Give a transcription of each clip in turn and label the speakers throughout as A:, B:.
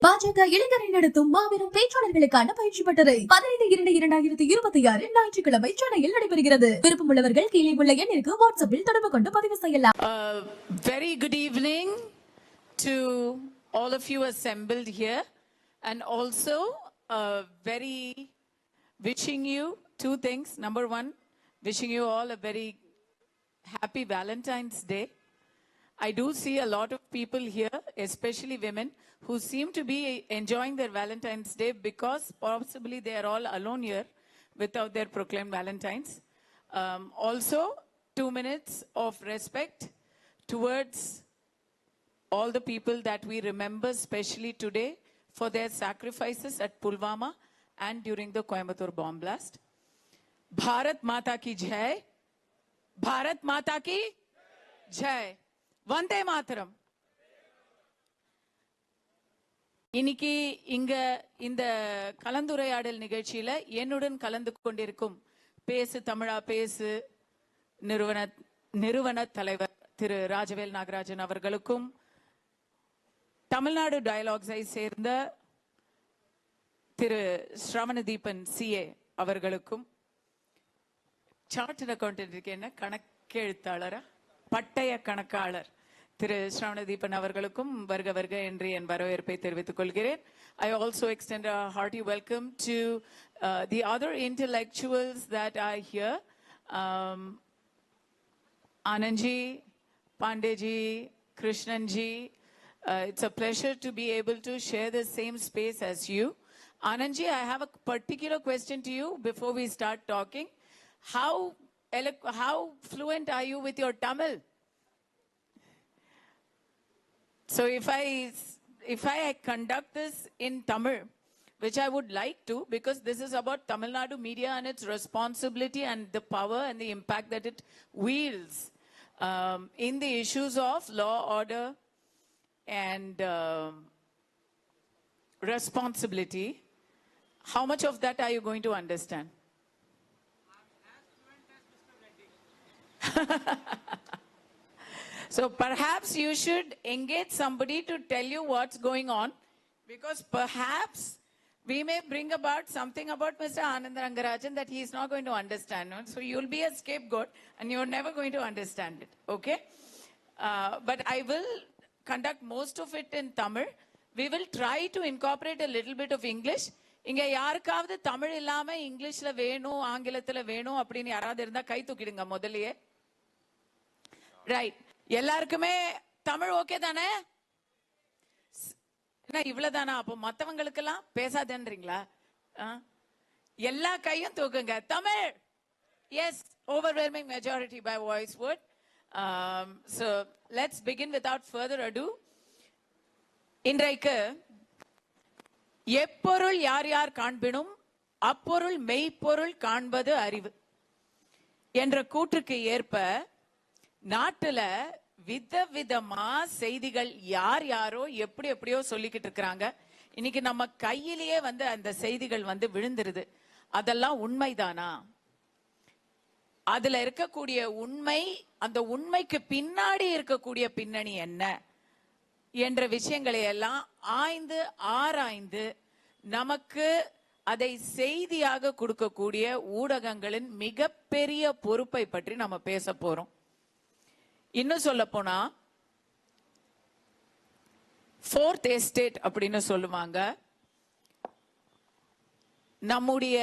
A: பாஜக இளைஞரை நடத்தும் மாபெரும் பேச்சாளர்களுக்கான பயிற்சி பட்டறை 15/2/2026 ஞாயிற்றுக்கிழமை சென்னையில் நடைபெறுகிறது. விருப்பமுள்ளவர்கள் கீழே உள்ள எண்ணிற்கு வாட்ஸ்அப்பில் தொடர்பு கொண்டு பதிவு செய்யலாம்.
B: Very good evening to all of you assembled here, and also very wishing you two things. Number one, wishing you all a very happy Valentine's Day. I do see a lot of people here, especially women, who seem to be enjoying their Valentine's Day because possibly they are all alone here without their proclaimed Valentines. Also, 2 minutes of respect towards all the people that we remember, especially today, for their sacrifices at Pulwama and during the Coimbatore bomb blast. Bharat Mata ki Jai. Bharat Mata ki Jai. Vande Mataram. இன்னைக்கு இங்க இந்த கலந்துரையாடல் நிகழ்ச்சியில என்னுடன் கலந்து கொண்டிருக்கும் பேசு தமிழா பேசு நிறுவன தலைவர் திரு ராஜவேல் நாகராஜன் அவர்களுக்கும், தமிழ்நாடு டயலாக்ஸை சேர்ந்த திரு ஸ்ரவணதீபன் CA அவர்களுக்கும், சார்ட்டர்ட் அக்கௌண்டன்ட் என்ன கணக்கெழுத்தாளரா பட்டய கணக்காளர் திரு ஸ்ரவணதீபன் அவர்களுக்கும் வருக வருக என்று என் வரவேற்பை தெரிவித்துக் கொள்கிறேன். I also extend a hearty welcome to the other intellectuals that are here. Anandji, Pandeyji, Krishnanji, it's a pleasure to be able to share the same space as you. Anandji, I have a particular question to you before we start talking. How fluent are you with your Tamil? So if I conduct this in Tamil, which I would like to, because this is about Tamil Nadu media and its responsibility and the power and the impact that it wields in the issues of law, order, and responsibility. How much of that are you going to understand? So perhaps you should engage somebody to tell you what's going on, because perhaps we may bring about something about Mr. Anand Rangarajan that he is not going to understand. No? So you'll be a scapegoat and you're never going to understand it. Okay? But I will conduct most of it in Tamil. We will try to incorporate a little bit of English. இங்க யாருக்காவது தமிழ் இல்லாம இங்கிலீஷ்ல வேணும் ஆங்கிலத்துல வேணும் அப்படின்னு யாராவது இருந்தா கை தூக்கிடுங்க முதல்லயே. ரைட், எல்லாருக்குமே தமிழ் ஓகே தானே? என்ன இவ்வளவுதானா? அப்போ மத்தவங்களுக்கெல்லாம் பேசாதேன்றீங்களா? எல்லா கையும் தூக்குங்க. Tamil. Yes, overwhelming majority by voice vote. So let's begin without further ado. இன்றைக்கு எப்பொருள் யார் யார் காண்பினும் அப்பொருள் மெய்ப்பொருள் காண்பது அறிவு என்ற கூற்றுக்கு ஏற்ப நாட்டுல விதவிதமா செய்திகள் யார் யாரோ எப்படியோ சொல்லிக்கிட்டு இருக்கிறாங்க. இன்னைக்கு நம்ம கையிலேயே அந்த செய்திகள் விழுந்துருது. அதெல்லாம் உண்மைதானா? அதுல இருக்கக்கூடிய உண்மை, அந்த உண்மைக்கு பின்னாடி இருக்கக்கூடிய பின்னணி என்ன என்ற விஷயங்களை எல்லாம் ஆராய்ந்து நமக்கு அதை செய்தியாக கொடுக்கக்கூடிய ஊடகங்களின் மிகப்பெரிய பொறுப்பை பற்றி நம்ம பேச போறோம். இன்னும் சொல்ல போனா ஃபோர்த் எஸ்டேட் அப்படின்னு சொல்லுவாங்க. நம்முடைய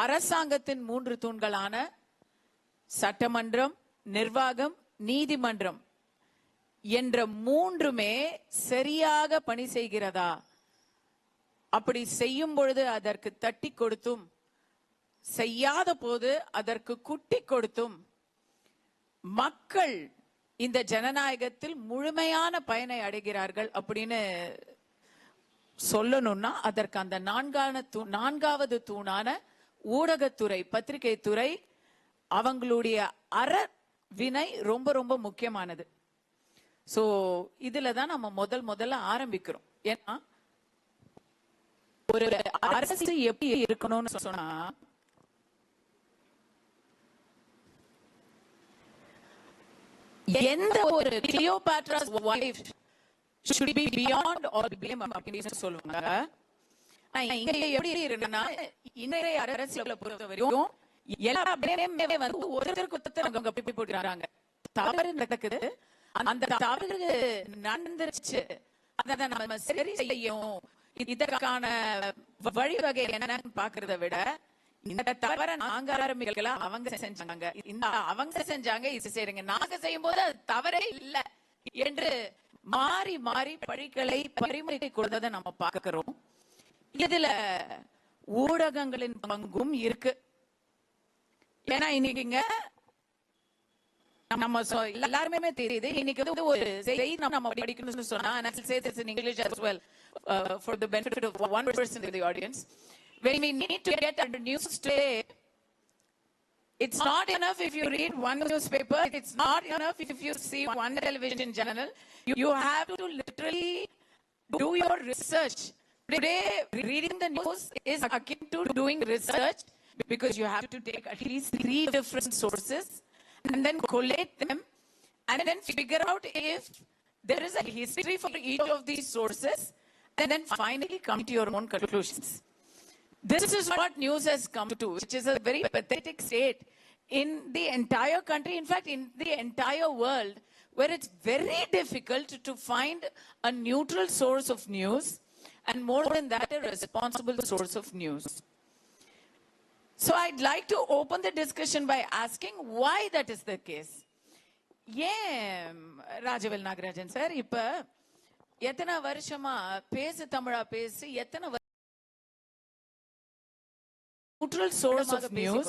B: அரசாங்கத்தின் 3 தூண்களான சட்டமன்றம், நிர்வாகம், நீதிமன்றம் என்ற 3மே சரியாக பணி செய்கிறதா? அப்படி செய்யும் பொழுது அதற்கு தட்டி கொடுத்தும், செய்யாத போது அதற்கு குட்டி கொடுத்தும் மக்கள் இந்த ஜனநாயகத்தில் முழுமையான பயனை அடைகிறார்கள் அப்படின்னு சொல்லணும்னா அதற்கு அந்த நான்காவது தூணான ஊடகத்துறை, பத்திரிகை துறை, அவங்களுடைய அறவினை ரொம்ப ரொம்ப முக்கியமானது. சோ இதுலதான் நம்ம முதல்ல ஆரம்பிக்கிறோம். ஏன்னா ஒரு அரசு எப்படி இருக்கணும்னு சொன்னா, எந்த ஒரு கிளியோபாட்ராஸ் wife should be beyond all blame அப்படின்னு சொல்லுவாங்க. இங்க எப்படி இருக்குன்னா இன்றைய அரசியலை பொறுத்தவரைக்கும் எல்லா blame-மே வந்து ஒருத்தருக்கு ஒருத்தர் அவங்க அப்படி போடுறாங்க. தவறு நடக்குது, அந்த தவறு நடந்துருச்சு, அதை நம்ம சரி செய்யும், இதற்கான வழிவகை என்னன்னு பாக்குறத விட இந்த தவற நாங்க ஆரம்பிக்கல, அவங்க செஞ்சாங்க, இந்த அவங்க செஞ்சாங்க, இது செய்யுங்க, நாங்க செய்யும் போது அது தவறே இல்ல என்று மாறி மாறி பழிகளை பரிமுறை கொடுத்ததை நம்ம பார்க்கிறோம். இதுல ஊடகங்களின் பங்கும் இருக்கு. ஏன்னா இன்னைக்குங்க நம்ம எல்லாருமே தெரியுது, இன்னைக்கு வந்து ஒரு செய்தி நம்ம படிக்கணும்னு சொன்னா, and I'll say this in English as well for the benefit of one person in the audience. When we need to get under news today, it's not enough if you read one newspaper, it's not enough if you see one television channel. You have to literally do your research. Today, reading the news is akin to doing research, because you have to take at least 3 different sources and then collate them and then figure out if there is a history for each of these sources, and then finally come to your own conclusions. This is what news has come to, which is a very pathetic state in the entire country, in fact in the entire world, where it's very difficult to find a neutral source of news, and more than that, a responsible source of news. So I'd like to open the discussion by asking why that is the case. ஏன் Rajavel Nagarajan sir இப்ப எத்தனை வருஷமா பேசு தமிழா பேசு, எத்தனை neutral source of news,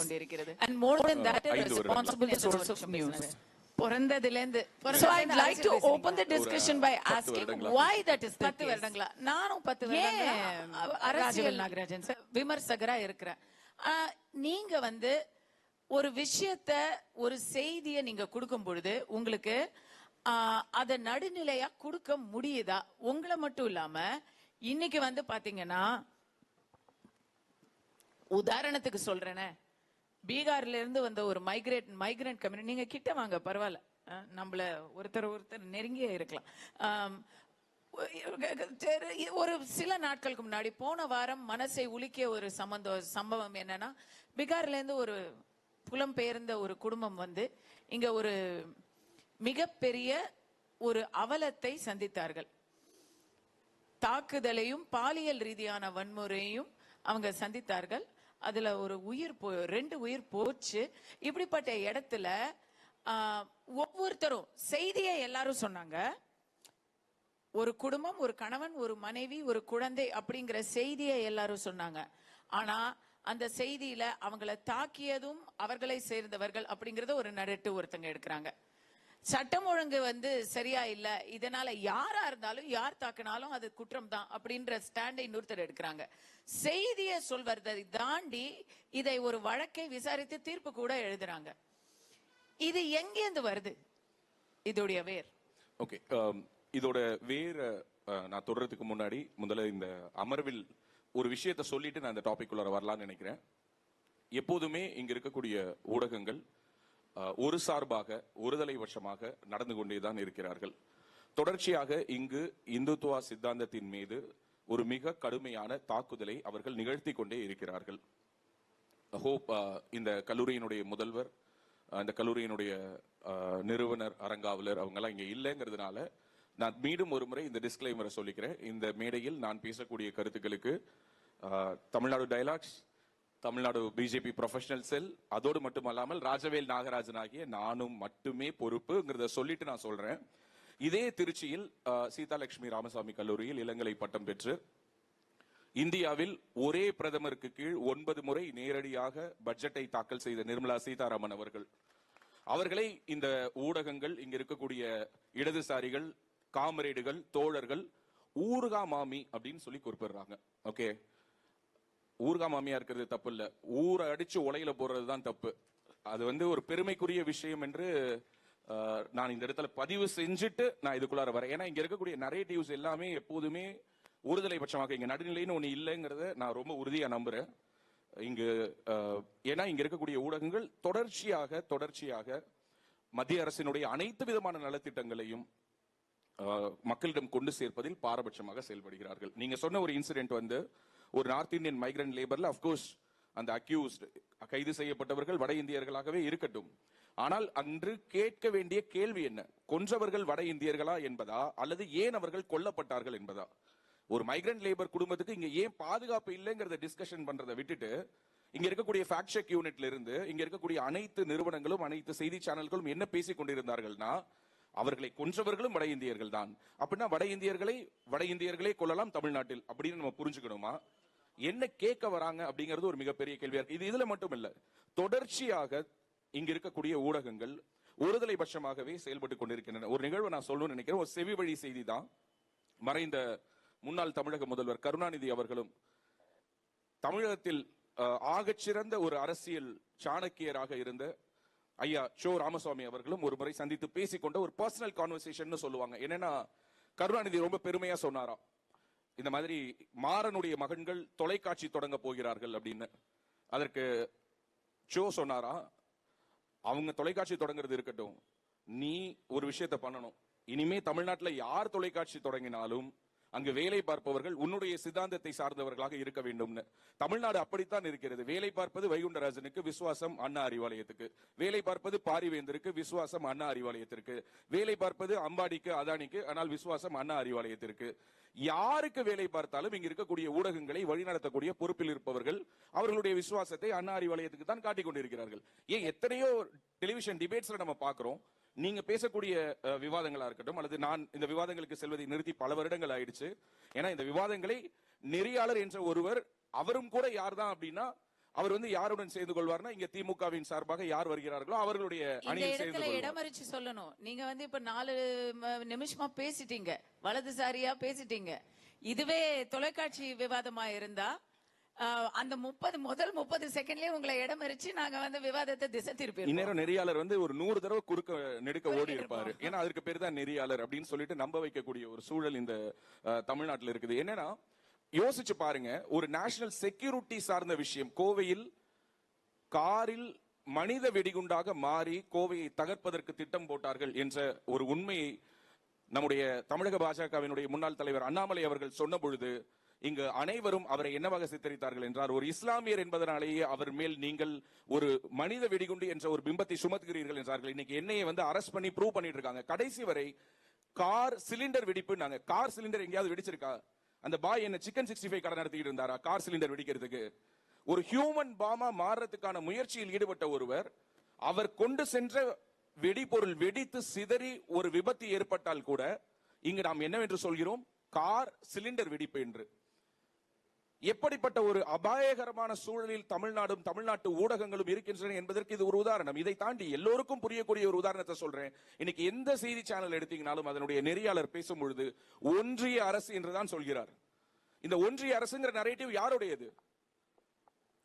B: and more than that, a responsible source of news. பிறந்ததிலிருந்து. So I'd like to open the discussion by asking why that is the case. 10 வருடங்களா, நானும் 10 வருடங்களா ராஜவேல் நாகராஜன் சார் விமர்சகரா இருக்கிறேன். நீங்க வந்து ஒரு விஷயத்த, ஒரு செய்தியை நீங்க கொடுக்கும் பொழுது உங்களுக்கு அத நடுநிலையா கொடுக்க முடியுதா? உங்களை மட்டும் இல்லாம இன்னைக்கு வந்து பாத்தீங்கன்னா, உதாரணத்துக்கு சொல்றேனே, பீகார்ல இருந்து வந்த ஒரு மைக்ரண்ட் கம்யூனிட்டி, நீங்க கிட்ட வாங்க பரவாயில்ல, நம்மள ஒருத்தர் நெருங்கியே இருக்கலாம். ஒரு சில நாட்களுக்கு முன்னாடி, போன வாரம் மனசை உலுக்கிய ஒரு சம்பவம் என்னன்னா, பீகார்ல இருந்து ஒரு புலம்பெயர்ந்த ஒரு குடும்பம் வந்து இங்க ஒரு மிகப்பெரிய ஒரு அவலத்தை சந்தித்தார்கள். தாக்குதலையும் பாலியல் ரீதியான வன்முறையும் அவங்க சந்தித்தார்கள். அதுல ஒரு 2 உயிர் போச்சு. இப்படிப்பட்ட இடத்துல ஒவ்வொருத்தரும் செய்தியை எல்லாரும் சொன்னாங்க. ஒரு குடும்பம், ஒரு கணவன், ஒரு மனைவி, ஒரு குழந்தை அப்படிங்கிற செய்தியை எல்லாரும் சொன்னாங்க. ஆனா அந்த செய்தியில அவங்களை தாக்கியதும் அவர்களை சேர்ந்தவர்கள் அப்படிங்கறத ஒரு நடுட்டு ஒருத்தங்க எடுக்கிறாங்க. சட்டம் ஒழுங்கு வந்து சரியா இல்ல, இதனால யாரா இருந்தாலும் யார் தாக்கினாலும் அது குற்றம் தான் அப்படின்ற ஸ்டாண்டை இன்னொருத்தர் எடுக்கிறாங்க. செய்தியை சொல்வதை தாண்டி இதை ஒரு வழக்கை விசாரித்து தீர்ப்பு கூட எழுதுறாங்க. இது எங்கேந்து வருது? இதோடைய வேர்.
C: ஓகே, இதோட வேர் நான் தொடர்றதுக்கு முன்னாடி முதல்ல இந்த அமர்வில் ஒரு விஷயத்தை சொல்லிட்டு நான் இந்த டாபிக் உள்ள வரலாம்னு நினைக்கிறேன். எப்போதுமே இங்க இருக்கக்கூடிய ஊடகங்கள் ஒரு சார்பாக, ஒருதலை பட்சமாக நடந்து கொண்டேதான் இருக்கிறார்கள். தொடர்ச்சியாக இங்கு இந்துத்துவா சித்தாந்தத்தின் மீது ஒரு மிக கடுமையான தாக்குதலை அவர்கள் நிகழ்த்தி கொண்டே இருக்கிறார்கள். ஹோப் இந்த கல்லூரியினுடைய முதல்வர், இந்த கல்லூரியினுடைய நிறுவனர், அரங்காவலர் அவங்கெல்லாம் இங்க இல்லைங்கிறதுனால நான் மீண்டும் ஒரு முறை இந்த டிஸ்க்ளைமரை சொல்லிக்கிறேன். இந்த மேடையில் நான் பேசக்கூடிய கருத்துக்களுக்கு Tamil Nadu dialogues, Tamil Nadu BJP professional செல், அதோடு மட்டுமல்லாமல் ராஜவேல் நாகராஜன் ஆகிய நானும் மட்டுமே பொறுப்புங்கிறத சொல்லிட்டு நான் சொல்றேன். இதே திருச்சியில் சீதாலட்சுமி ராமசாமி கல்லூரியில் இளங்கலை பட்டம் பெற்று இந்தியாவில் ஒரே பிரதமருக்கு கீழ் 9 முறை நேரடியாக பட்ஜெட்டை தாக்கல் செய்த நிர்மலா சீதாராமன் அவர்களை இந்த ஊடகங்கள், இங்க இருக்கக்கூடிய இடதுசாரிகள், காமரேடுகள், தோழர்கள் ஊர்கா மாமி அப்படின்னு சொல்லி குறிப்பிடுறாங்க. ஓகே, ஊர்கா மாமியா இருக்கிறது தப்பு இல்ல, ஊரை அடிச்சு உலையில போடுறதுதான் தப்பு. அது வந்து ஒரு பெருமைக்குரிய விஷயம் என்று நான் இந்த இடத்துல பதிவு செஞ்சுட்டு நான் இதுக்குள்ளார வரேன். ஏன்னா இங்க இருக்கக்கூடிய நரேட்டிவ்ஸ் எல்லாமே எப்போதுமே ஒருதலை பட்சமாக, இங்க நடுநிலைன்னு ஒண்ணு இல்லைங்கிறத நான் ரொம்ப உறுதியா நம்புறேன். இங்கு ஏன்னா இங்க இருக்கக்கூடிய ஊடகங்கள் தொடர்ச்சியாக மத்திய அரசினுடைய அனைத்து விதமான நலத்திட்டங்களையும், மக்களிடம் கொண்டு சேர்ப்பதில் பாரபட்சமாக செயல்படுகிறார்கள். நீங்க சொன்ன ஒரு இன்சிடென்ட் வந்து ஒரு நார்த் இந்தியன் மைக்ரண்ட் லேபர்ல அப்கோர்ஸ் அந்த அக்யூஸ்ட் கைது செய்யப்பட்டவர்கள் வட இந்தியர்களாகவே இருக்கட்டும். ஆனால் அன்று கேட்க வேண்டிய கேள்வி என்ன? கொன்றவர்கள் வட இந்தியர்களா என்பதா அல்லது ஏன் அவர்கள் கொல்லப்பட்டார்கள் என்பதா? ஒரு மைக்ரண்ட் லேபர் குடும்பத்துக்கு இங்க ஏன் பாதுகாப்பு இல்லைங்கிறத டிஸ்கஷன் பண்றதை விட்டுட்டு இங்க இருக்கக்கூடிய ஃபேக்ட் செக் யூனிட்ல இருந்து இங்க இருக்கக்கூடிய அனைத்து நிறுவனங்களும் அனைத்து செய்தி சேனல்களும் என்ன பேசிக் கொண்டிருந்தார்கள்னா அவர்களை கொன்றவர்களும் வட இந்தியர்கள் தான். அப்படின்னா வட இந்தியர்களே கொள்ளலாம் தமிழ்நாட்டில் அப்படின்னு நம்ம புரிஞ்சுக்கணுமா? என்ன கேட்க வராங்க அப்படிங்கிறது ஒரு மிகப்பெரிய கேள்வியா இருக்கு. இது இதுல மட்டும் இல்ல, தொடர்ச்சியாக இங்க இருக்கக்கூடிய ஊடகங்கள் ஒருதலை பட்சமாகவே செயல்பட்டு கொண்டிருக்கின்றன. ஒரு நிகழ்வை நான் சொல்லணும்னு நினைக்கிறேன். ஒரு செவி வழி செய்தி தான். மறைந்த முன்னாள் தமிழக முதல்வர் கருணாநிதி அவர்களும் தமிழகத்தில் ஆகச்சிறந்த ஒரு அரசியல் சாணக்கியராக இருந்த ஐயா சோ ராமசுவாமி அவர்களும் ஒரு முறை சந்தித்து பேசிக்கொண்ட ஒரு பர்சனல் கான்வர்சேஷன் சொல்லுவாங்க. என்னன்னா, கருணாநிதி ரொம்ப பெருமையா சொன்னாராம், இந்த மாதிரி மாறனுடைய மகன்கள் தொலைக்காட்சி தொடங்க போகிறார்கள் அப்படின்னு. அதற்கு சோ சொன்னாரா, அவங்க தொலைக்காட்சி தொடங்குறது இருக்கட்டும், நீ ஒரு விஷயத்த பண்ணணும். இனிமே தமிழ்நாட்டில் யார் தொலைக்காட்சி தொடங்கினாலும் அங்கு வேலை பார்ப்பவர்கள் உன்னுடைய சித்தாந்தத்தை சார்ந்தவர்களாக இருக்க வேண்டும்னு. தமிழ்நாடு அப்படித்தான் இருக்கிறது. வேலை பார்ப்பது வைகுண்டராஜனுக்கு, விசுவாசம் அண்ணா அறிவாலயத்துக்கு. வேலை பார்ப்பது பாரிவேந்தருக்கு, விசுவாசம் அண்ணா அறிவாலயத்திற்கு. வேலை பார்ப்பது அம்பானிக்கு, அதானிக்கு, ஆனால் விசுவாசம் அண்ணா அறிவாலயத்திற்கு. யாருக்கு வேலை பார்த்தாலும் இங்க இருக்கக்கூடிய ஊடகங்களை வழிநடத்தக்கூடிய பொறுப்பில் இருப்பவர்கள் அவர்களுடைய விசுவாசத்தை அண்ணா அறிவாலயத்துக்கு தான் காட்டிக் கொண்டிருக்கிறார்கள். ஏன் எத்தனையோ டெலிவிஷன் டிபேட்ஸ்ல நம்ம பார்க்கிறோம், நீங்க பேசக்கூடிய விவாதங்களா இருக்கட்டும் அல்லது நான் இந்த விவாதங்களுக்கு செல்வதை நிறுத்தி பல வருடங்கள் ஆயிடுச்சு. ஏன்னா இந்த விவாதங்களை நெறியாளர் என்ற ஒருவர், அவரும் கூட யார் தான் அப்படின்னா, அவர் வந்து யாருடன் சேர்ந்து கொள்வார்னா, இங்க திமுகவின் சார்பாக யார் வருகிறார்களோ அவர்களுடைய அணியில் சேர்ந்து கொள்வார்.
B: இடமறிச்சு சொல்லணும். நீங்க வந்து இப்ப 4 நிமிஷமா பேசிட்டீங்க, வலதுசாரியா பேசிட்டீங்க. இதுவே தொலைக்காட்சி விவாதமா இருந்தா அந்த 30 செகண்ட்லயே உங்களை இடமறிச்சு நாங்க வந்து விவாதத்தை திசை திருப்பி.
C: இந்நேரம் நெறியாளர் வந்து ஒரு 100 தடவை குறுக்க நெடுக்க ஓடி இருப்பாரு. ஏன்னா அதற்கு பேர் தான் நெறியாளர் அப்படின்னு சொல்லிட்டு நம்ப வைக்கக்கூடிய ஒரு சூழல் இந்த தமிழ்நாட்டில் இருக்குது. என்னன்னா, யோசிச்சு பாருங்க, ஒரு நேஷனல் செக்யூரிட்டி சார்ந்த விஷயம். கோவையில் காரில் மனித வெடிகுண்டாக மாறி கோவையை தகர்ப்பதற்கு திட்டம் போட்டார்கள் என்ற ஒரு உண்மையை நம்முடைய தமிழக பாஜகவினுடைய முன்னாள் தலைவர் அண்ணாமலை அவர்கள் சொன்ன பொழுது இங்கு அனைவரும் அவரை என்னவாக சித்தரித்தார்கள் என்றார், ஒரு இஸ்லாமியர் என்பதனாலேயே அவர் மேல் நீங்கள் ஒரு மனித வெடிகுண்டு என்ற ஒரு பிம்பத்தை சுமத்துகிறீர்கள் என்றார்கள். இன்னைக்கு என்னையை வந்து அரெஸ்ட் பண்ணி ப்ரூவ் பண்ணிட்டு இருக்காங்க. கடைசி வரை கார் சிலிண்டர் வெடிப்பு. கார் சிலிண்டர் எங்கேயாவது வெடிச்சிருக்கா? அந்த பாய் என்ன சிக்கன் 65 கடை நடத்திட்டு இருந்தாரா கார் சிலிண்டர் வெடிக்கிறதுக்கு? ஒரு ஹியூமன் பாமா மாறுறதுக்கான முயற்சியில் ஈடுபட்ட ஒருவர், அவர் கொண்டு சென்ற வெடிபொருள் வெடித்து சிதறி ஒரு விபத்து ஏற்பட்டால் கூட இங்கு நாம் என்னவென்று சொல்கிறோம்? கார் சிலிண்டர் வெடிப்பு என்று. எப்படிப்பட்ட ஒரு அபாயகரமான சூழலில் தமிழ்நாடும் தமிழ்நாட்டு ஊடகங்களும் இருக்கின்றன என்பதற்கு இது ஒரு உதாரணம். இதை தாண்டி எல்லோருக்கும் புரியக்கூடிய ஒரு உதாரணத்தை சொல்றேன். இன்னைக்கு எந்த செய்தி சேனல் எடுத்தீங்கனாலும் அதனுடைய நெறியாளர் பேசும் பொழுது ஒன்றிய அரசு என்றுதான் சொல்கிறார். இந்த ஒன்றிய அரசுங்கிற நரேட்டிவ் யாருடையது?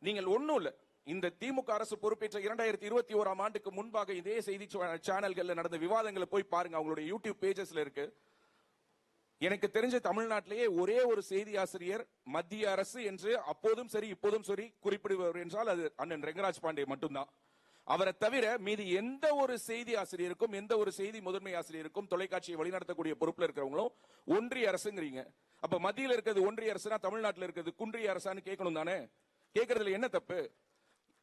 C: நீங்கள் ஒண்ணும் இல்ல, இந்த திமுக அரசு பொறுப்பேற்ற 2021ஆம் ஆண்டுக்கு முன்பாக இதே செய்தி சேனல்கள்ல நடந்த விவாதங்களை போய் பாருங்க. அவங்களுடைய யூடியூப் பேஜஸ்ல இருக்கு. எனக்கு தெரிஞ்ச தமிழ்நாட்டிலேயே ஒரே ஒரு செய்தி ஆசிரியர் மத்திய அரசு என்று அப்போதும் சரி இப்போதும் சரி குறிப்பிடுபவர் என்றால் அது அண்ணன் ரெங்கராஜ் பாண்டே மட்டும்தான். அவரை தவிர மீதி எந்த ஒரு செய்தி ஆசிரியருக்கும் எந்த ஒரு செய்தி முதன்மை ஆசிரியருக்கும் தொலைக்காட்சியை வழிநடத்தக்கூடிய பொறுப்புல இருக்கிறவங்களும் ஒன்றிய அரசுங்கிறீங்க. அப்ப மத்தியில் இருக்கிறது ஒன்றிய அரசுனா தமிழ்நாட்டில் இருக்கிறது குன்றிய அரசான்னு கேட்கணும் தானே? கேட்கறதுல என்ன தப்பு?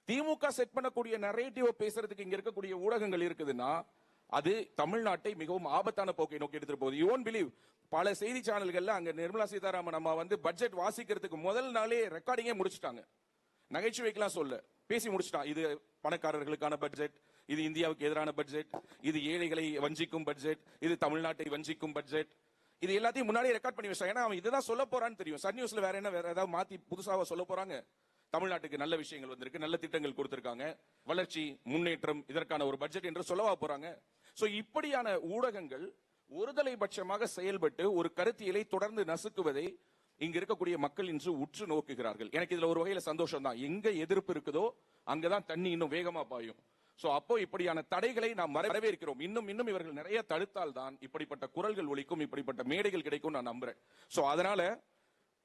C: திமுக செட் பண்ணக்கூடிய நரேட்டிவ் பேசுறதுக்கு இங்க இருக்கக்கூடிய ஊடகங்கள் இருக்குதுன்னா அது தமிழ்நாட்டை மிகவும் ஆபத்தான போக்கை நோக்கி எடுத்துட்டு போகுது. யூ ஒன்ட் பிலீவ், பல செய்தி சேனல்கள்ல அங்க நிர்மலா சீதாராமன் அம்மா வந்து பட்ஜெட் வாசிக்கிறதுக்கு முதல் நாளே ரெக்கார்டிங்கே முடிச்சுட்டாங்க. நகைச்சுவைக்கெல்லாம் சொல்ல பேசி முடிச்சுட்டான். இது பணக்காரர்களுக்கான பட்ஜெட், இது இந்தியாவுக்கு எதிரான பட்ஜெட், இது ஏழைகளை வஞ்சிக்கும் பட்ஜெட், இது தமிழ்நாட்டை வஞ்சிக்கும் பட்ஜெட். இது எல்லாத்தையும் முன்னாடியே ரெக்கார்ட் பண்ணி வச்சாங்க. ஏன்னா அவன் இதுதான் சொல்ல போறான்னு தெரியும். சன் நியூஸ்ல வேற ஏதாவது மாத்தி புதுசாக சொல்ல போறாங்க? தமிழ்நாட்டுக்கு நல்ல விஷயங்கள் வந்திருக்கு, நல்ல திட்டங்கள் கொடுத்திருக்காங்க, வளர்ச்சி முன்னேற்றம், இதற்கான ஒரு பட்ஜெட் என்று சொல்லவா போறாங்க? சோ இப்படியான ஊடகங்கள் ஒருதலை பட்சமாக செயல்பட்டு ஒரு கருத்தியலை தொடர்ந்து நசுக்குவதை இங்க இருக்கக்கூடிய மக்கள் இன்று உற்று நோக்குகிறார்கள். எனக்கு இதுல ஒரு வகையில சந்தோஷம் தான். எங்க எதிர்ப்பு இருக்குதோ அங்கதான் தண்ணி இன்னும் வேகமா பாயும். சோ அப்போ இப்படியான தடைகளை நாம் வரவேற்கிறோம். இன்னும் இவர்கள் நிறைய தடுத்தால் தான் இப்படிப்பட்ட குரல்கள் ஒலிக்கும், இப்படிப்பட்ட மேடைகள் கிடைக்கும் நான் நம்புறேன். சோ அதனால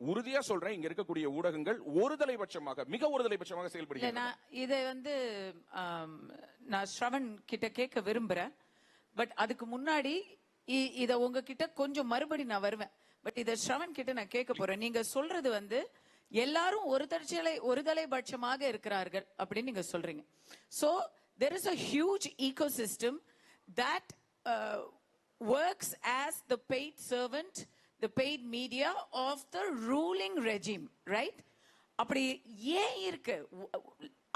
C: உறுதியா சொல்றேன், இங்க இருக்கக்கூடிய ஊடகங்கள் மிக ஒருதலை பட்சமாக செயல்படுகின்றன.
B: இதை வந்து நான் ஸ்ரவன் கிட்ட கேட்க விரும்புறேன். பட் அதுக்கு முன்னாடி இத உங்ககிட்ட கொஞ்சம் மறுபடி நான் வருவேன். பட் இத ஸ்ரவன் கிட்ட நான் கேட்க போறேன். நீங்க சொல்றது வந்து எல்லாரும் ஒரு தலைபட்சமாக இருக்கிறார்கள் அப்படின்னு நீங்க சொல்றீங்க. So there is a huge ecosystem that works as the paid servant, the paid media of the ruling regime, right? அப்படி ஏன் இருக்கு?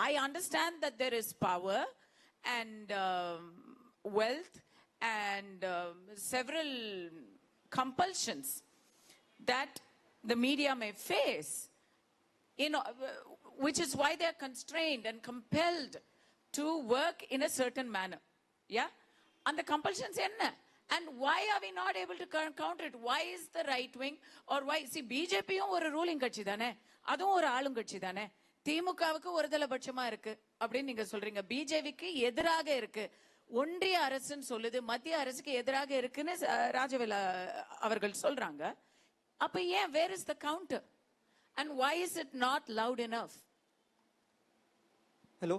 B: I understand that there is power and wealth and several compulsions that the media may face, which is why they are constrained and compelled to work in a certain manner. Yeah? And the compulsions enna? And why are we not able to counter it? Why is the right wing or why? See, BJP ஒரு ruling கட்சி தானே, அதுவும் ஒரு ஆளுங்கட்சி தானே. திமுகவுக்கு ஒருதலைபட்சமா இருக்கு அப்படின்னு நீங்க சொல்றீங்க. பிஜேபிக்கு எதிராக இருக்கு, ஒன்றிய அரசுன்னு சொல்லுது, மத்திய அரசுக்கு எதிராக இருக்குன்னு ராஜவேலா அவர்கள் சொல்றாங்க. அப்ப ஏன், where is the counter and why is it not loud enough?
D: Hello,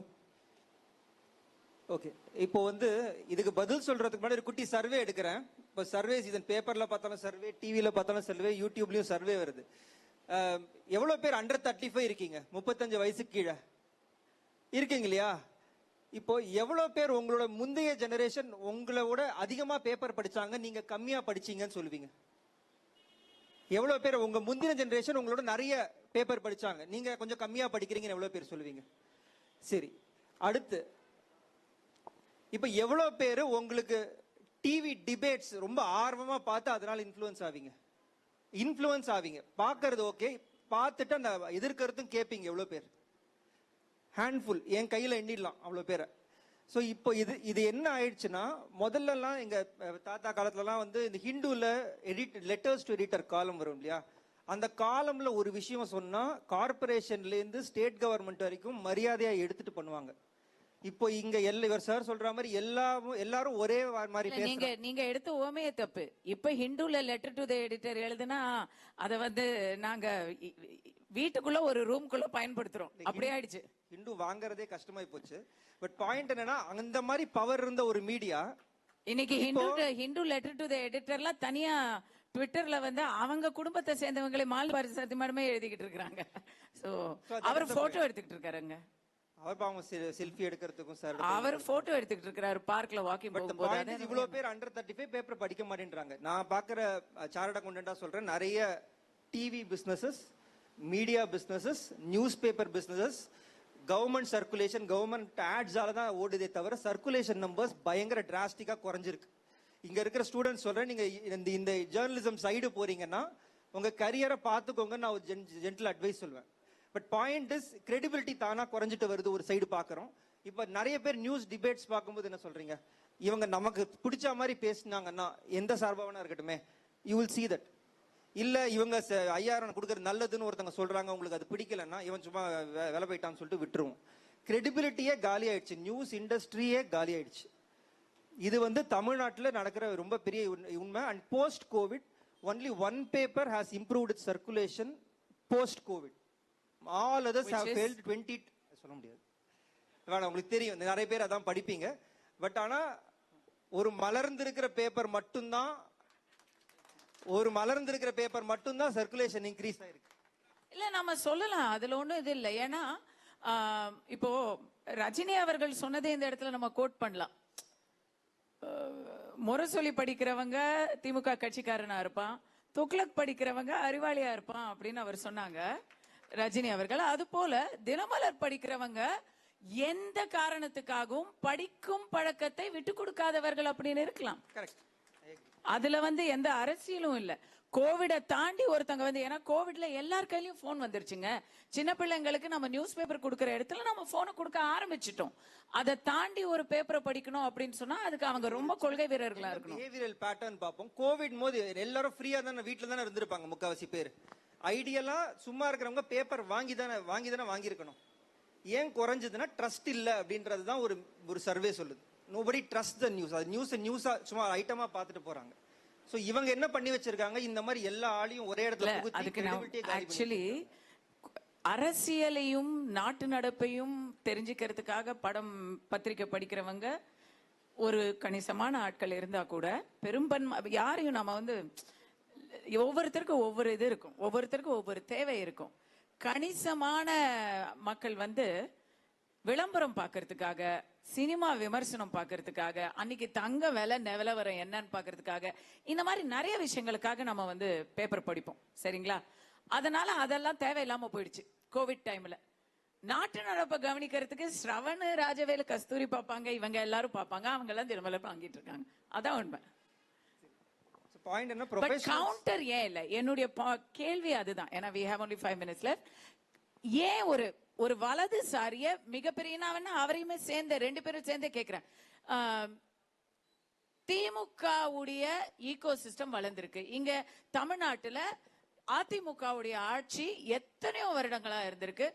D: okay. இப்போ வந்து இதுக்கு பதில் சொல்றதுக்கு முன்னாடி ஒரு குட்டி சர்வே எடுக்கிறேன். இப்போ சர்வே சீசன், பேப்பர்ல பார்த்தாலும் சர்வே, டிவியில பார்த்தாலும் சர்வே, யூடியூப்லயும் சர்வே வருது. எவ்வளவு பேர் அண்டர் 35 இருக்கீங்க? 35 வயசுக்கு கீழே இருக்கீங்க இல்லையா? இப்போ எவ்வளவு பேர் உங்களோட முந்தைய ஜெனரேஷன் உங்களோட அதிகமா பேப்பர் படிச்சாங்க, நீங்க கம்மியா படிச்சீங்கன்னு சொல்லுவீங்க? எவ்வளவு பேர் உங்க முந்தின ஜெனரேஷன் உங்களோட நிறைய பேப்பர் படிச்சாங்க, நீங்க கொஞ்சம் கம்மியா படிக்கிறீங்கன்னு எவ்வளவு பேர் சொல்லுவீங்க? சரி, அடுத்து இப்ப எவ்வளவு பேர் உங்களுக்கு டிவி டிபேட்ஸ் ரொம்ப ஆர்வமா பார்த்து அதனால இன்ஃப்ளூயன்ஸ் ஆவீங்க? பார்க்கறது ஓகே, பார்த்துட்டு அந்த எதிர்கருத்தும் கேட்பீங்க. எவ்வளவு பேர்? ஹேண்ட்ஃபுல், என் கையில எண்ணிடலாம் அவ்வளவு பேரை. ஸோ இப்போ இது என்ன ஆயிடுச்சுன்னா, முதல்லலாம் எங்க தாத்தா காலத்துலலாம் வந்து இந்த ஹிந்துல லெட்டர்ஸ் டு எடிட்டர் காலம் வரும் இல்லையா? அந்த காலம்ல ஒரு விஷயம் சொன்னா கார்பரேஷன்ல இருந்து ஸ்டேட் கவர்மெண்ட் வரைக்கும் மரியாதையா எடுத்துட்டு பண்ணுவாங்க. இப்போ இங்க இவர் சார் சொல்ற மாதிரி எல்லாரும் ஒரே மாதிரி பேசுறாங்க.
B: நீங்க எடுத்த ஓமையே தப்பு. இப்ப ஹிந்துல லெட்டர் டு தி எடிட்டர் எழுதுனா அத வந்து நாங்க வீட்டுக்குள்ள ஒரு ரூம்குள்ள பயன்படுத்துறோம், அப்படி ஆயிடுச்சு.
D: ஹிந்து வாங்குறதே கஷ்டமாயி போச்சு. பட் பாயிண்ட் என்னன்னா, அந்த மாதிரி பவர் இருந்த ஒரு மீடியா
B: இன்னைக்கு ஹிந்து லெட்டர் டு தி எடிட்டர்ல தனியா ட்விட்டர்ல வந்து அவங்க குடும்பத்தை சேர்ந்தவங்களை மால் பாரதி சத்தியமானமே எழுதிக்கிட்டு இருக்காங்க. சோ அவர் போட்டோ எடுத்துக்கிட்டு இருக்காருங்க.
D: அவர் பாவம் செல்ஃபி எடுக்கிறதுக்கும் சார்
B: அவர் போட்டோ எடுத்துக்கிட்டு இருக்காரு பார்க்ல வாக்கிங் போகும்போது.
D: இவ்வளவு பேர் அண்டர் 35 பேப்பர் படிக்க மாட்டேன்றாங்க. நான் பாக்குற சார்ட் அக்கவுண்டன்டா சொல்றேன், நிறைய TV businesses, media businesses, news paper businesses, government circulation, government ஆட்ஸால தான் ஓடுதே தவிர சர்க்குலேஷன் நம்பர்ஸ் பயங்கர டிராஸ்டிக்கா குறைஞ்சிருக்கு. இங்க இருக்கிற ஸ்டூடெண்ட்ஸ் சொல்றேன், நீங்க இந்த ஜேர்னலிசம் சைடு போறீங்கன்னா உங்க கரியரை பார்த்துக்கோங்க, நான் ஒரு ஜென்டில் அட்வைஸ் சொல்வேன். பட் பாயிண்ட் இஸ், கிரெடிபிலிட்டி தானா குறைஞ்சிட்டு வருது ஒரு சைடு பாக்குறோம். இப்ப நிறைய பேர் நியூஸ் டிபேட்ஸ் பார்க்கும்போது என்ன சொல்றீங்க, இவங்க நமக்கு பிடிச்ச மாதிரி பேசினாங்கன்னா எந்த சார்பாவனா இருக்கட்டுமே, யூ வில் see that. இல்ல இவங்க 5000 கொடுக்கறது நல்லதுன்னு ஒருத்தங்க சொல்றாங்க, உங்களுக்கு அது பிடிக்கலன்னா இவன் சும்மா வேலை போயிட்டான்னு சொல்லிட்டு விட்டுருவோம். கிரெடிபிலிட்டியே காலி ஆயிடுச்சு, நியூஸ் இண்டஸ்ட்ரியே காலி ஆயிடுச்சு. இது வந்து தமிழ்நாட்டில் நடக்கிற ரொம்ப பெரிய உண்மை. And post Covid only one paper has improved it's circulation post Covid. All others have failed. 20 சொல்ல முடியாது, வேணா உங்களுக்கு தெரியும், நிறைய பேர் அதான் படிப்பீங்க. பட் ஆனா ஒரு மலர்ந்திருக்கிற பேப்பர் மட்டும்தான் சர்க்குலேஷன் இன்க்ரீஸ் ஆயிருக்கு.
B: இல்ல நம்ம சொல்லலாம், அதுல ஒண்ணும் இது இல்லை. ஏன்னா இப்போ ரஜினி அவர்கள் சொன்னதே இந்த இடத்துல நம்ம கோட் பண்ணலாம். முரசொலி படிக்கிறவங்க திமுக கட்சிக்காரனா இருப்பான், துக்ளக் படிக்கிறவங்க அறிவாளியா இருப்பான் அப்படின்னு அவர் சொன்னாங்க ரஜினி அவர்கள். அது போல தினமலர் படிக்கிறவங்க எந்த காரணத்துக்காகவும் படிக்கும் பழக்கத்தை விட்டு கொடுக்காதவர்கள் அப்படின்னு இருக்கலாம். அதுல வந்து எந்த அரசியலும் இல்ல. கோவிட தாண்டி ஒருத்தங்க வந்து, ஏன்னா கோவிட்ல எல்லார் கையிலயும் போன் வந்துருச்சுங்க. சின்ன பிள்ளைங்களுக்கு நம்ம நியூஸ் பேப்பர் கொடுக்கற இடத்துல நம்ம போனை கொடுக்க ஆரம்பிச்சிட்டோம். அதை தாண்டி ஒரு பேப்பரை படிக்கணும் அப்படின்னு சொன்னா அதுக்கு அவங்க ரொம்ப கொள்கை வீரர்களா இருக்கணும்.
D: பிஹேவியரல் பேட்டர்ன் பார்ப்போம். கோவிட் போது எல்லாரும் ஃப்ரீயா தானே வீட்டுல தானே இருந்திருப்பாங்க முக்காவாசி பேர். ஐடியலா சும்மா இருக்கிறவங்க பேப்பர் வாங்கி தானே வாங்கியிருக்கணும். ஏன் குறைஞ்சதுன்னா ட்ரஸ்ட் இல்ல அப்படின்றது தான் ஒரு சர்வே சொல்லுது. Nobody trust the news. அது நியூஸா சும்மா ஐட்டமா பார்த்துட்டு போறாங்க. சோ இவங்க என்ன பண்ணி வச்சிருக்காங்க, இந்த மாதிரி எல்லா ஆளையும் ஒரே இடத்துல
B: ஆக்சுவலி அரசியலையும் நாட்டு நடப்பையும் தெரிஞ்சுக்கிறதுக்காக பத்திரிக்கை படிக்கிறவங்க ஒரு கணிசமான ஆட்கள் இருந்தா கூட பெரும்பான்மை யாரையும் நம்ம வந்து ஒவ்வொருத்தருக்கும் ஒவ்வொரு இது இருக்கும், ஒவ்வொருத்தருக்கும் ஒவ்வொரு தேவை இருக்கும். கணிசமான மக்கள் வந்து விளம்பரம் பார்க்கறதுக்காக, சினிமா விமர்சனம் பார்க்கறதுக்காக, அன்னைக்கு தங்க விலை நிலவரம் என்னன்னு பார்க்கறதுக்காக, இந்த மாதிரி நிறைய விஷயங்களுக்காக நம்ம வந்து பேப்பர் படிப்போம், சரிங்களா? அதனால அதெல்லாம் தேவையில்லாம போயிடுச்சு கோவிட் டைம்ல. நாட்டு நடப்பை கவனிக்கிறதுக்கு ஸ்ரவண், ராஜவேலு, கஸ்தூரி பார்ப்பாங்க, இவங்க எல்லாரும் பார்ப்பாங்க, அவங்க எல்லாம் திரும்ப வாங்கிட்டு இருக்காங்க. அதான் உண்மை.
D: பாயிண்ட் என்ன,
B: பட் கவுண்டர் ஏன் இல்ல? என்னுடைய கேள்வி அதுதான். ஏன்னா we have only 5 minutes left. ஏன் ஒரு வலதுசாரிய மிகப்பெரிய, நான் அவரையுமே சேர்ந்து 2 பேரும் சேர்ந்தே கேட்கிறேன். திமுகவுடைய ஈகோ சிஸ்டம் வளர்ந்திருக்கு. இங்க தமிழ்நாட்டுல அதிமுகவுடைய ஆட்சி எத்தனையோ வருடங்களா இருந்திருக்கு.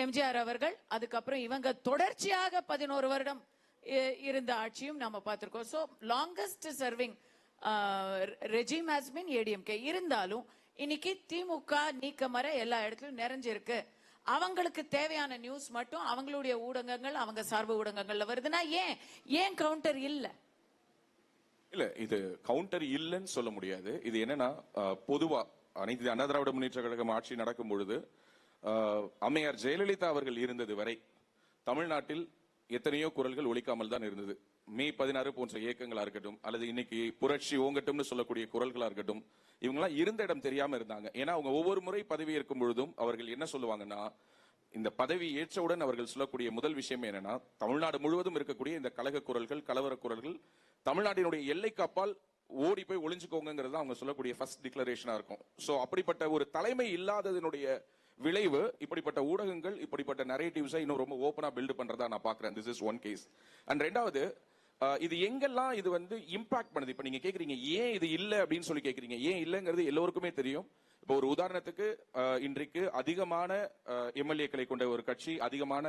B: எம்ஜிஆர் அவர்கள், அதுக்கப்புறம் இவங்க தொடர்ச்சியாக 11 வருடம் இருந்த ஆட்சியும் நம்ம பார்த்திருக்கோம். So longest serving regime has been ADMK. இருந்தாலும் இன்னைக்கு திமுக நீக்கமற எல்லா இடத்துலயும் நிறைஞ்சிருக்கு. அவங்களுக்கு தேவையான நியூஸ் மட்டும் அவங்களுடைய ஊடகங்கள், அவங்க சார்பு ஊடகங்கள்ல வருதுன்னா ஏன் கவுண்டர் இல்ல?
C: இல்ல, இது கவுண்டர் இல்லைன்னு சொல்ல முடியாது. இது என்னன்னா, பொதுவா அனைத்து அண்ணா திராவிட முன்னேற்ற கழகம் ஆட்சி நடக்கும் பொழுது அம்மையார் ஜெயலலிதா அவர்கள் இருந்தது வரை தமிழ்நாட்டில் எத்தனையோ குரல்கள் ஒலிக்காமல் தான் இருந்தது. மே 16 போன்ற இயக்கங்களா இருக்கட்டும், அல்லது இன்னைக்கு புரட்சி ஓங்கட்டும்னு சொல்லக்கூடிய குரல்களா இருக்கட்டும், இவங்கெல்லாம் இருந்த இடம் தெரியாம இருந்தாங்க. ஏன்னா அவங்க ஒவ்வொரு முறை பதவி ஏற்கும் பொழுதும் அவர்கள் என்ன சொல்லுவாங்கன்னா, இந்த பதவி ஏற்றவுடன் அவர்கள் சொல்லக்கூடிய முதல் விஷயம் என்னன்னா, தமிழ்நாடு முழுவதும் இருக்கக்கூடிய இந்த கலக குரல்கள், கலவர குரல்கள் தமிழ்நாட்டினுடைய எல்லைக்கு அப்பால் ஓடி போய் ஒளிஞ்சுக்கோங்கிறது அவங்க சொல்லக்கூடிய ஃபர்ஸ்ட் டிக்ளரேஷனா இருக்கும். சோ அப்படிப்பட்ட ஒரு தலைமை இல்லாததனுடைய விளைவு இப்படிப்பட்ட ஊடகங்கள், இப்படிப்பட்ட நரேட்டிவ்ஸை இன்னும் ரொம்ப ஓப்பனா பில்ட் பண்றதா நான் பாக்குறேன். This is one case. And ரெண்டாவது, இது எங்கெல்லாம் இது வந்து இம்பாக்ட் பண்ணுது. இப்ப நீங்க கேக்குறீங்க ஏன் இது இல்ல அப்படின்னு சொல்லி கேக்குறீங்க. ஏன் இல்லங்கிறது எல்லோருக்குமே தெரியும். இப்போ ஒரு உதாரணத்துக்கு, இன்றைக்கு அதிகமான எம்எல்ஏக்களை கொண்ட ஒரு கட்சி, அதிகமான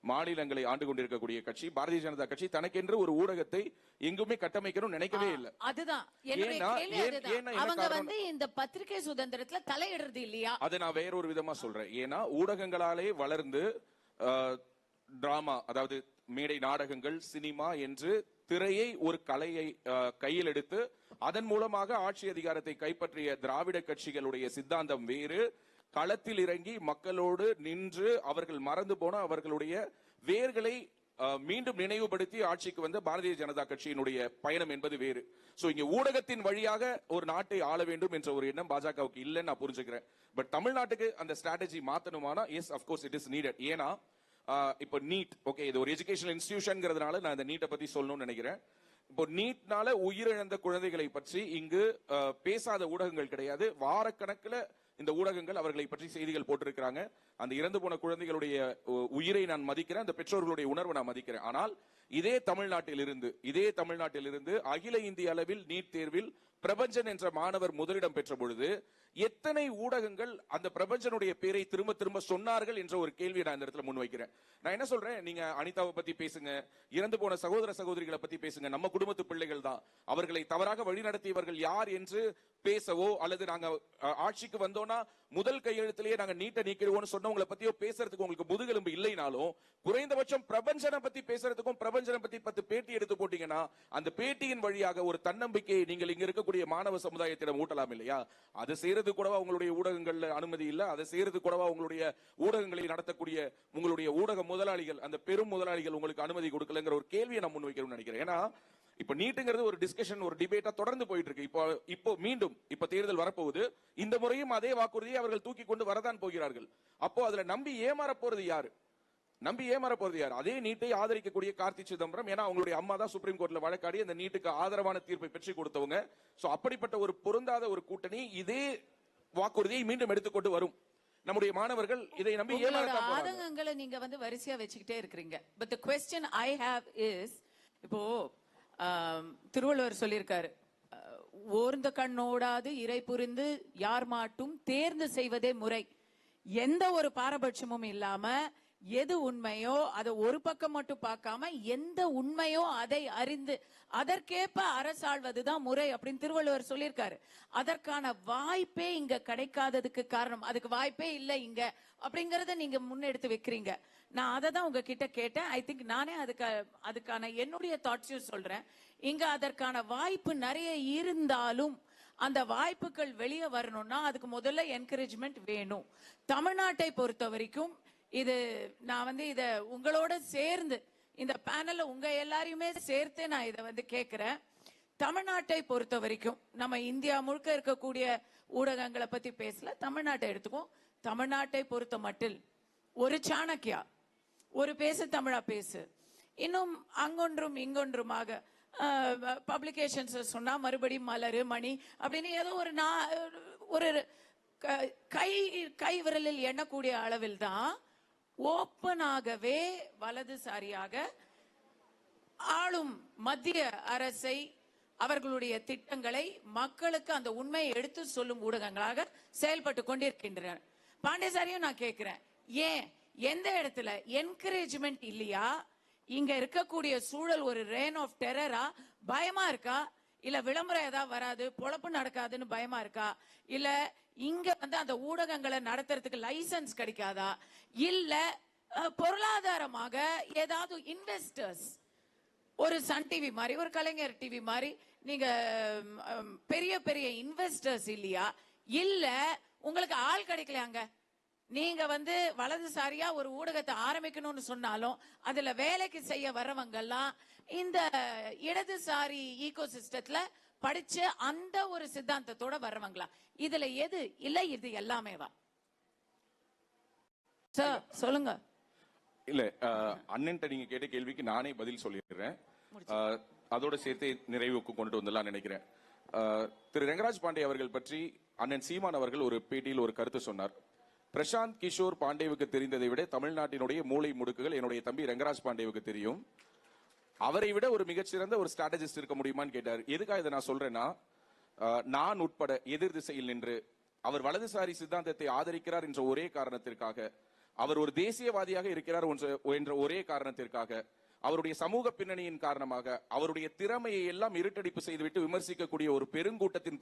C: மாநிலங்களை ஆண்டு கொண்டிருக்கக்கூடிய கட்சி பாரதிய ஜனதா கட்சி, தனக்கென்று ஒரு ஊடகத்தை எங்குமே கட்டமைக்கணும் நினைக்கவே இல்லை.
B: அதுதான் என்னுடைய கேள்வி. அதுதான் அவங்க வந்து இந்த பத்திரிகை சுதந்திரத்துல தலையிடுறது இல்லையா? அதை
C: நான் வேற ஒரு விதமா சொல்றேன். ஏன்னா ஊடகங்களாலே வளர்ந்து டிராமா, அதாவது மேடை நாடகங்கள், சினிமா என்று திரையை ஒரு கலையை கையில் எடுத்து அதன் மூலமாக ஆட்சி அதிகாரத்தை கைப்பற்றிய திராவிட கட்சிகளுடைய சித்தாந்தம் வேறு. களத்தில் இறங்கி மக்களோடு நின்று அவர்கள் மறந்து போன அவர்களுடைய வேர்களை மீண்டும் நினைவுபடுத்தி ஆட்சிக்கு வந்த பாரதிய ஜனதா கட்சியினுடைய பயணம் என்பது வேறு. சோ இங்க ஊடகத்தின் வழியாக ஒரு நாட்டை ஆள வேண்டும் என்ற ஒரு எண்ணம் பாஜகவுக்கு இல்லைன்னு நான் புரிஞ்சுக்கிறேன். பட் தமிழ்நாட்டுக்கு அந்த ஸ்ட்ராட்டஜி மாத்தணுமானா, yes of course it is needed. ஏன்னா இப்போ நீட், ஓகே, இது ஒரு எஜுகேஷனல் இன்ஸ்டிடியூஷன்ங்கிறதுனால நான் இந்த நீட்டை பத்தி சொல்லணும்னு நினைக்கிறேன். இப்போ நீட்னால உயிரிழந்த குழந்தைகளை பற்றி இங்கு பேசாத ஊடகங்கள் கிடையாது. வாரக்கணக்கில் இந்த ஊடகங்கள் அவர்களை பற்றி செய்திகள் போட்டிருக்கிறாங்க. அந்த இறந்து போன குழந்தைகளுடைய உயிரை நான் மதிக்கிறேன், அந்த பெற்றோர்களுடைய உணர்வை நான் மதிக்கிறேன். ஆனால் இதே தமிழ்நாட்டில் இருந்து அகில இந்திய அளவில் நீட் தேர்வில் பிரபஞ்சன் என்ற மாணவர் முதலிடம் பெற்ற பொழுது எத்தனை ஊடகங்கள் அந்த பிரபஞ்சனுடைய பேரை திரும்ப திரும்ப சொன்னார்கள் என்ற ஒரு கேள்வியை நான் இந்த இடத்துல முன்வைக்கிறேன். நான் என்ன சொல்றேன், நீங்க அனிதாவை பத்தி பேசுங்க, இறந்து போன சகோதர சகோதரிகளை பத்தி பேசுங்க, நம்ம குடும்பத்து பிள்ளைகள் தான், அவர்களை தவறாக வழிநடத்தியவர்கள் யார் என்று பேசவோ, அல்லது நாங்க ஆட்சிக்கு வந்தோம்னா முதல் கையெழுத்திலேயே நாங்க நீட்டை நீக்கிடுவோம்னு சொன்னவங்களை பத்தியோ பேசுறதுக்கு உங்களுக்கு முதுகெலும்பு இல்லைனாலும், குறைந்தபட்சம் பிரபஞ்சனை பத்தி பேசுறதுக்கும் பிரபஞ்சனை பத்தி 10 பேட்டி எடுத்து போட்டீங்கன்னா அந்த பேட்டியின் வழியாக ஒரு தன்னம்பிக்கையை நீங்கள் இங்க இருக்கக்கூடிய மாணவ சமுதாயத்திடம் ஊட்டலாம் இல்லையா? அது செய்யறது கூடவா உங்களுடைய ஊடகங்கள்ல அனுமதி இல்ல? அதை செய்யறது கூடவா உங்களுடைய ஊடகங்களை நடத்தக்கூடிய உங்களுடைய ஊடக முதலாளிகள், அந்த பெரும் முதலாளிகள் உங்களுக்கு அனுமதி கொடுக்கலங்கிற ஒரு கேள்வியை நான் முன்வைக்கணும்னு நினைக்கிறேன். ஏன்னா இப்ப நீட்டுங்கிறது ஒரு டிஸ்கஷன், ஒரு டிபேட்டா தொடர்ந்து போயிட்டு இருக்கு. இப்போ மீண்டும் இப்ப தேர்தல் வரப்போகுது. இந்த முறையும் அதே வாக்குறுதியை அவர்கள் தூக்கி கொண்டு வரதான் போகிறார்கள். அப்போ அதுல நம்பி ஏமாற போறது யாரு? அதே நீட்டை ஆதரிக்கக்கூடிய கார்த்தி சிதம்பரம். ஏன்னா அவங்களுடைய அம்மா தான் சுப்ரீம் கோர்ட்ல வழக்காடி அந்த நீட்டுக்கு ஆதரவான தீர்ப்பை பெற்று கொடுத்தவங்க. சோ அப்படிப்பட்ட ஒரு பொருந்தாத ஒரு கூட்டணி இதே வாக்குறுதியை மீண்டும் எடுத்துக்கொண்டு வரும். நம்முடைய மாணவர்கள் இதை நம்பி
B: ஆதங்கங்களை நீங்க வந்து வரிசையா வச்சுக்கிட்டே இருக்கிறீங்க. But the question I have is, இப்போ திருவள்ளுவர் சொல்லியிருக்காரு, ஓர்ந்த கண்ணோடாது இறை புரிந்து யார் மாட்டும் தேர்ந்து செய்வதே முறை. எந்த ஒரு பாரபட்சமும் இல்லாம எது உண்மையோ அதை ஒரு பக்கம் மட்டும் பார்க்காம எந்த உண்மையோ அதை அறிந்து அதற்கேற்ப அரசாள்வதுதான் முறை அப்படின்னு திருவள்ளுவர் சொல்லியிருக்காரு. அதற்கான வாய்ப்பே இங்க கிடைக்காததுக்கு காரணம், அதுக்கு வாய்ப்பே இல்லை இங்க அப்படிங்கறத நீங்க முன்னெடுத்து வைக்கிறீங்க. நான் அதை தான் உங்ககிட்ட கேட்டேன். ஐ திங்க் நானே அதுக்கான என்னுடைய தாட்ஸையும் சொல்றேன். இங்க அதற்கான வாய்ப்பு நிறைய இருந்தாலும் அந்த வாய்ப்புகள் வெளியே வரணும்னா அதுக்கு முதல்ல என்கரேஜ்மெண்ட் வேணும். தமிழ்நாட்டை பொறுத்த வரைக்கும் இது நான் இத உங்களோட சேர்ந்து இந்த பேனல்ல உங்க எல்லாரையுமே சேர்த்து நான் இதை கேட்கிறேன். தமிழ்நாட்டை பொறுத்த வரைக்கும் நம்ம இந்தியா முழுக்க இருக்கக்கூடிய ஊடகங்களை பத்தி பேசல, தமிழ்நாட்டை எடுத்துக்கோம். தமிழ்நாட்டை பொறுத்த மட்டில் ஒரு சாணக்கியா, ஒரு பேசு தமிழா பேசு, இன்னும் அங்கொன்றும் இங்கொன்றுமாக பப்ளிகேஷன்ஸ் சொன்னா மறுபடியும் மலரு மணி அப்படின்னு ஏதோ ஒரு கை விரலில் எண்ணக்கூடிய அளவில் தான் ஓப்பனாகவே வலதுசாரியாக ஆளும் மத்திய அரசை அவர்களுடைய திட்டங்களை மக்களுக்கு அந்த உண்மையை எடுத்து சொல்லும் ஊடகங்களாக செயல்பட்டு கொண்டிருக்கின்றன. பாண்டியசாரியும் நான் கேட்கிறேன், ஏன் எந்த இடத்துல என்கரேஜ்மெண்ட் இல்லையா? இங்க இருக்கக்கூடிய சூழல் ஒரு ரெயின் ஆஃப் டெரரா? பயமா இருக்கா? இல்ல விளம்பரம் ஏதாவது வராது, பொழப்பு நடக்காதுன்னு பயமா இருக்கா? இல்ல இங்க அந்த ஊடகங்களை நடத்துறதுக்கு லைசன்ஸ் கிடைக்காதா? இல்ல பொருளாதாரமாக ஏதாவது இன்வெஸ்டர்ஸ், ஒரு சன் டிவி மாதிரி, ஒரு கலைஞர் டிவி மாதிரி நீங்க பெரிய பெரிய இன்வெஸ்டர்ஸ் இல்லையா? இல்ல உங்களுக்கு ஆள் கிடைக்கலையாங்க? நீங்க வலதுசாரியா ஒரு ஊடகத்தை ஆரம்பிக்கணும்னு சொன்னாலும் அதுல வேலைக்கு செய்ய வர்றவங்கெல்லாம் இந்த இடதுசாரி ஈகோ சிஸ்டத்துல படிச்சு அந்த ஒரு சித்தாந்தத்தோட வர்றவங்களா? இதுல எது இல்ல இது எல்லாமேவா? சார் சொல்லுங்க.
C: இல்ல அண்ணன்ட்ட நீங்க கேட்ட கேள்விக்கு நானே பதில் சொல்லிடுறேன். அதோட சேர்த்து நிறைவுக்கு கொண்டு வந்துடலாம் நினைக்கிறேன். திரு ரெங்கராஜ் பாண்டே அவர்கள் பற்றி அண்ணன் சீமான் அவர்கள் ஒரு பேட்டியில் ஒரு கருத்து சொன்னார். பிரசாந்த் கிஷோர் பாண்டேவுக்கு தெரிந்ததை விட தமிழ்நாட்டினுடைய மூளை முடுக்குகள் என்னுடைய தம்பி ரெங்கராஜ் பாண்டேவுக்கு தெரியும். அவரை விட ஒரு மிகச்சிறந்த ஒரு ஸ்ட்ராட்டஜிஸ்ட் இருக்க முடியுமான்னு கேட்டார். எதுக்காக இதை நான் சொல்றேன்னா, நான் உட்பட எதிர் திசையில் நின்று அவர் வலதுசாரி சித்தாந்தத்தை ஆதரிக்கிறார் என்ற ஒரே காரணத்திற்காக, அவர் ஒரு தேசியவாதியாக இருக்கிறார் என்ற ஒரே காரணத்திற்காக, அவருடைய சமூக பின்னணியின் காரணமாக அவருடைய திறமையை எல்லாம் இருட்டடிப்பு செய்துவிட்டு விமர்சிக்கக்கூடிய ஒரு பெருங்கூட்டத்தின்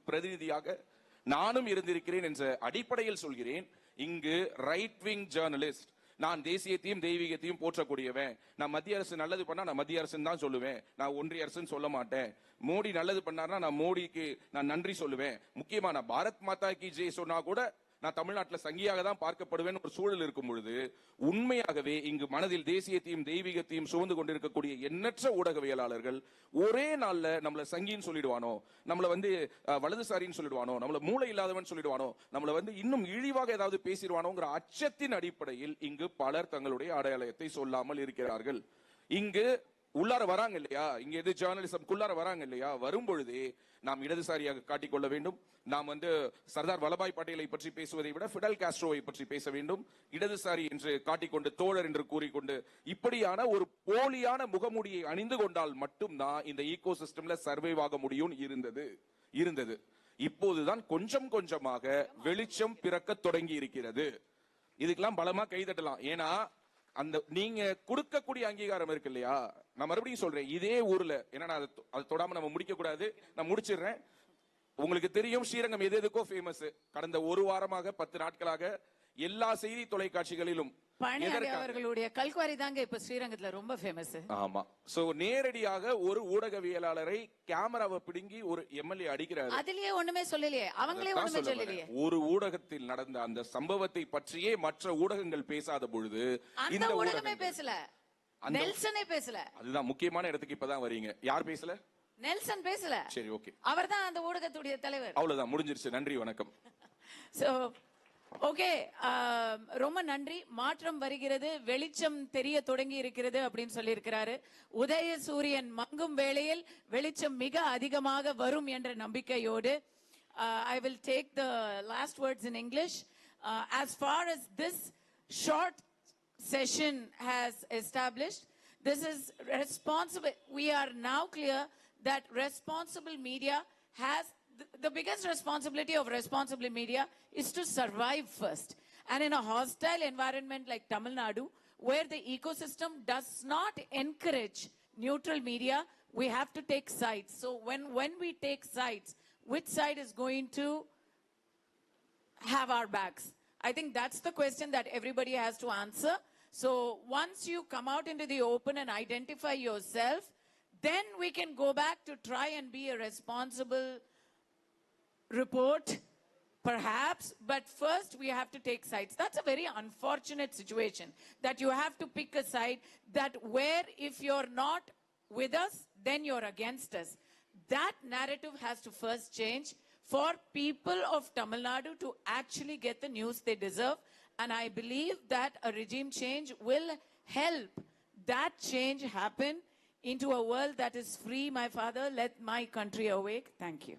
C: பிரதிநிதியாக நானும் இருந்திருக்கிறேன் என்ற அடிப்படையில் சொல்கிறேன். இங்கு ரைட் விங் ஜேர்னலிஸ்ட், நான் தேசியத்தையும் தெய்வீகத்தையும் போற்றக்கூடியவன், நான் மத்திய அரசு நல்லது பண்ணா நான் மத்திய அரசுன்னு தான் சொல்லுவேன், நான் ஒன்றிய அரசுன்னு சொல்ல மாட்டேன். மோடி நல்லது பண்ணார்னா நான் மோடிக்கு நான் நன்றி சொல்லுவேன். முக்கியமா நான் பாரத் மாதா கி ஜெய் சொன்னா கூட நான் தமிழ்நாட்டில் சங்கியாக தான் பார்க்கப்படுவேன் ஒரு சூழல் இருக்கும் பொழுது, உண்மையாகவே இங்கு மனதில் தேசியத்தையும் தெய்வீகத்தையும் சுமந்து கொண்டிருக்கக்கூடிய எண்ணற்ற ஊடகவியலாளர்கள் ஒரே நாள்ல நம்மள சங்கின்னு சொல்லிடுவானோ, நம்மள வலதுசாரின்னு சொல்லிடுவானோ, நம்மள மூளை இல்லாதவன் சொல்லிடுவானோ, நம்மள இன்னும் இழிவாக ஏதாவது பேசிடுவானோங்கிற அச்சத்தின் அடிப்படையில் இங்கு பலர் தங்களுடைய அடையாளத்தை சொல்லாமல் இருக்கிறார்கள். இங்கு உள்ளார வராங்க இல்லையா, இங்க எது ஜேர்னலிசம்குள்ளார வராங்க இல்லையா, வரும் பொழுதே நாம் இடதுசாரியாக காட்டிக்கொள்ள வேண்டும். நாம் சர்தார் வல்லபாய் பட்டேலை பற்றி பேசுவதை விட ஃபிடல் காஸ்ட்ரோவை பற்றி பேச வேண்டும். இடதுசாரி என்று காட்டிக்கொண்டு, தோழர் என்று கூறிக்கொண்டு இப்படியான ஒரு போலியான முகமூடியை அணிந்து கொண்டால் மட்டும்தான் இந்த ஈகோ சிஸ்டம்ல சர்வைவ் ஆக முடியும் இருந்தது. இப்போதுதான் கொஞ்சம் கொஞ்சமாக வெளிச்சம் பிறக்க தொடங்கி இருக்கிறது. இதுக்கெல்லாம் பலமா கைதட்டலாம். ஏன்னா அந்த நீங்க கொடுக்கக்கூடிய அங்கீகாரம் இருக்கு இல்லையா, நான் மறுபடியும் சொல்றேன், இதே ஊர்ல, ஏன்னா அதை தொடாம நம்ம முடிக்க கூடாது, நான் முடிச்சிடுறேன். உங்களுக்கு தெரியும் ஸ்ரீரங்கம் எதுக்கோ ஃபேமஸ். கடந்த ஒரு வாரமாக 10 நாட்களாக எல்லா செய்தி தொலைக்காட்சிகளிலும்
B: அவர்களுடைய கல்குவாரி தாங்க இப்ப ஸ்ரீரங்கத்துல ரொம்ப ஃபேமஸ்.
C: ஆமா, சோ நேரடியாக ஒரு ஊடகவியலாளரை கேமராவை பிடுங்கி ஒரு எம்எல்ஏ அடிக்கிறாரு.
B: அதுலயே ஒண்ணுமே சொல்லலையே, அவங்களே ஒண்ணுமே சொல்லலையே.
C: ஒரு ஊடகத்தில் நடந்த அந்த சம்பவத்தை பற்றியே மற்ற ஊடகங்கள் பேசாத பொழுது
B: இந்த ஊடகமே பேசல, நெல்சனே பேசல.
C: அதுதான் முக்கியமான இடத்துக்கு இப்பதான் வரீங்க. யார் பேசல?
B: நெல்சன் பேசல.
C: சரி, ஓகே,
B: அவர்தான் அந்த ஊடகத்துடைய தலைவர்.
C: அவ்வளவுதான், முடிஞ்சிருச்சு. நன்றி, வணக்கம்.
B: சோ ஓகே, ரொம்ப நன்றி. மாற்றம் வருகிறது, வெளிச்சம் தெரிய தொடங்கி இருக்கிறது அப்படின்னு சொல்லி இருக்கிறாரு. உதய சூரியன் மங்கும் வேளையில் வெளிச்சம் மிக அதிகமாக வரும் என்ற நம்பிக்கையோடு I will take the last words in English. As far as this short session has established, this is responsible. We are now clear that responsible media has the biggest responsibility of responsible media is to survive first. And in a hostile environment like Tamil Nadu, where the ecosystem does not encourage neutral media, we have to take sides. So when we take sides, which side is going to have our backs? I think that's the question that everybody has to answer. So once you come out into the open and identify yourself, then we can go back to try and be a responsible report, perhaps, but first we have to take sides. That's a very unfortunate situation that you have to pick a side, that where if you're not with us, then you're against us. That narrative has to first change for people of Tamil Nadu to actually get the news they deserve. And I believe that a regime change will help that change happen into a world that is free. My father, let my country awake. Thank you.